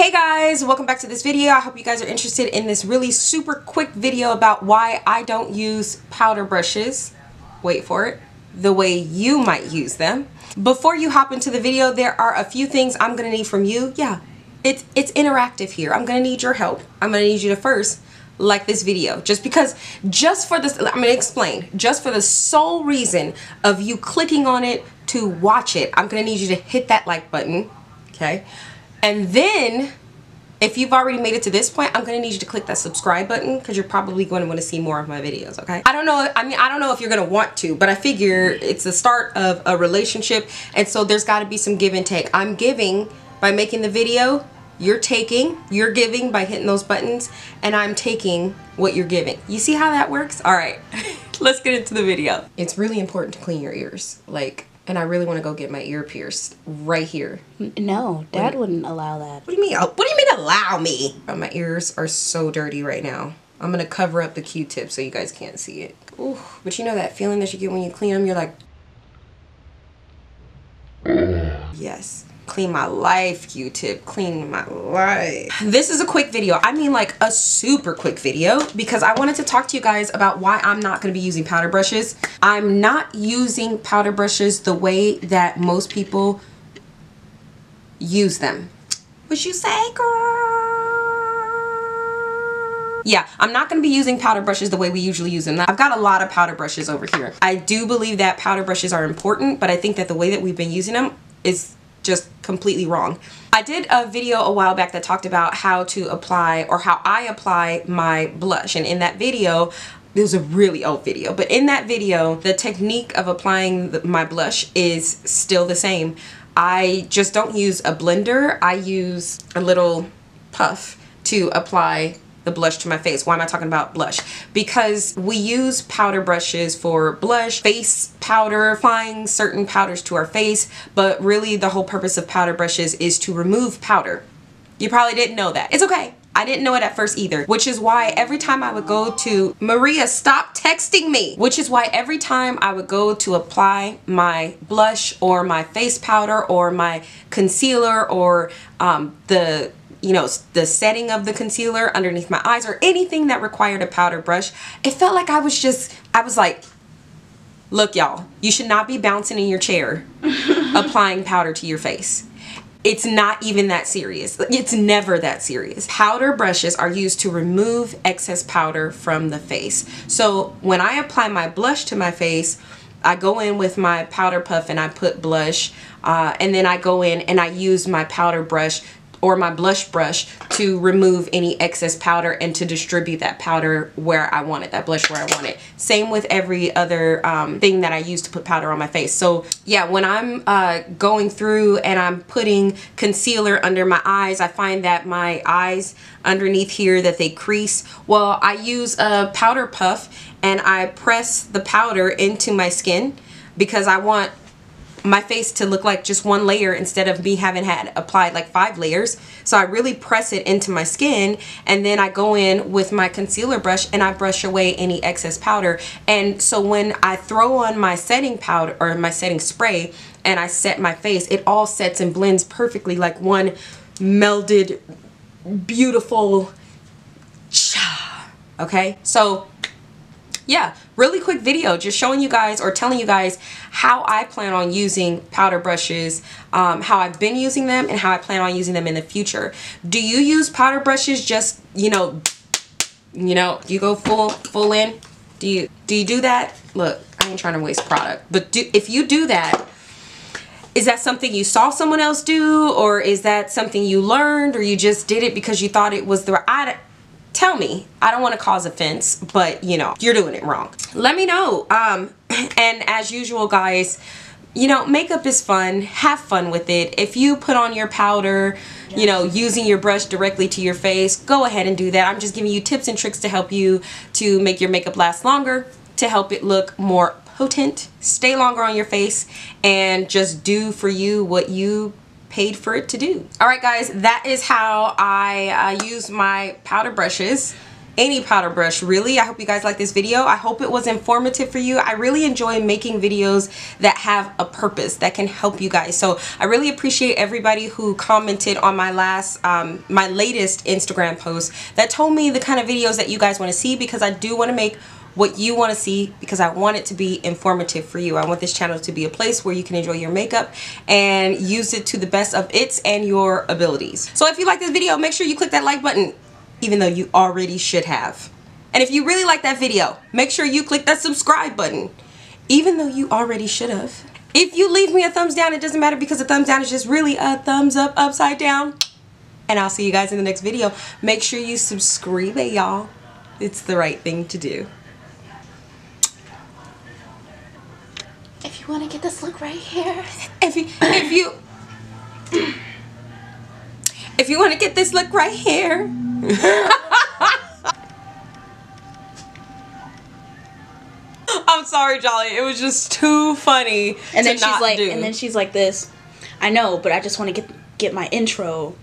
Hey guys, welcome back to this video. I hope you guys are interested in this really super quick video about why I don't use powder brushes, wait for it, the way you might use them. Before you hop into the video, there are a few things I'm gonna need from you. Yeah, it's interactive here. I'm gonna need your help. I'm gonna need you to first like this video, just for this, I'm gonna explain, just for the sole reason of you clicking on it to watch it, I'm gonna need you to hit that like button, okay? And then if you've already made it to this point, I'm gonna need you to click that subscribe button because you're probably going to want to see more of my videos, okay? I don't know if you're gonna want to, but I figure it's the start of a relationship, and so there's got to be some give and take. I'm giving by making the video, you're giving by hitting those buttons, and I'm taking what you're giving. You see how that works? All right, let's get into the video. It's really important to clean your ears, and I really want to go get my ear pierced right here. No, Dad wouldn't allow that. What do you mean? What do you mean allow me? Oh, my ears are so dirty right now. I'm gonna cover up the Q-tip so you guys can't see it. Ooh, but you know that feeling that you get when you clean them? You're like, yes. Clean my life, Q-tip. Clean my life. This is a quick video. I mean like a super quick video because I wanted to talk to you guys about why I'm not going to be using powder brushes. I'm not using powder brushes the way that most people use them. What you say, girl? Yeah, I'm not going to be using powder brushes the way we usually use them. I've got a lot of powder brushes over here. I do believe that powder brushes are important, but I think that the way that we've been using them is just completely wrong. I did a video a while back that talked about how to apply, or how I apply my blush, and in that video, it was a really old video, but in that video the technique of applying my blush is still the same. I just don't use a blender. I use a little puff to apply the blush to my face. Why am I talking about blush? Because we use powder brushes for blush, face powder, applying certain powders to our face, but really the whole purpose of powder brushes is to remove powder. You probably didn't know that. It's okay. I didn't know it at first either, which is why every time I would go to, Maria, stop texting me, which is why every time I would go to apply my blush or my face powder or my concealer or the setting of the concealer underneath my eyes or anything that required a powder brush, it felt like I was like, look y'all, you should not be bouncing in your chair applying powder to your face. It's not even that serious. It's never that serious. Powder brushes are used to remove excess powder from the face. So when I apply my blush to my face, I go in with my powder puff and I put blush, and then I go in and I use my powder brush or my blush brush to remove any excess powder and to distribute that powder where I want it, that blush where I want it. Same with every other thing that I use to put powder on my face. So yeah, when I'm going through and I'm putting concealer under my eyes, I find that my eyes underneath here, that they crease. Well, I use a powder puff and I press the powder into my skin because I want my face to look like just one layer instead of me having had applied like 5 layers. So I really press it into my skin, and then I go in with my concealer brush and I brush away any excess powder. And so when I throw on my setting powder or my setting spray and I set my face, it all sets and blends perfectly like one melded, beautiful cha. Okay, so yeah, really quick video just showing you guys or telling you guys how I plan on using powder brushes, how I've been using them, and how I plan on using them in the future. Do you use powder brushes just, you go full in? Do you do that? Look, I ain't trying to waste product, but if you do that, is that something you saw someone else do, or is that something you learned, or you just did it because you thought it was the right? Tell me. I don't want to cause offense, but you're doing it wrong. Let me know. And as usual, guys, makeup is fun. Have fun with it. If you put on your powder, using your brush directly to your face, go ahead and do that. I'm just giving you tips and tricks to help you to make your makeup last longer, to help it look more potent, stay longer on your face, and just do for you what you paid for it to do. All right guys, that is how I use my powder brushes. any powder brush really. I hope you guys like this video. I hope it was informative for you. I really enjoy making videos that have a purpose, that can help you guys. So I really appreciate everybody who commented on my my latest Instagram post that told me the kind of videos that you guys want to see, because I do want to make what you want to see, because I want it to be informative for you. I want this channel to be a place where you can enjoy your makeup and use it to the best of its and your abilities. So if you like this video, make sure you click that like button, even though you already should have. And if you really like that video, make sure you click that subscribe button, even though you already should have. If you leave me a thumbs down, it doesn't matter, because a thumbs down is just really a thumbs up upside down. And I'll see you guys in the next video. Make sure you subscribe, y'all. It's the right thing to do. If you want to get this look right here. If you want to get this look right here. I'm sorry, Jolly. It was just too funny. And then she's like, and then she's like this. I know, but I just want to get my intro.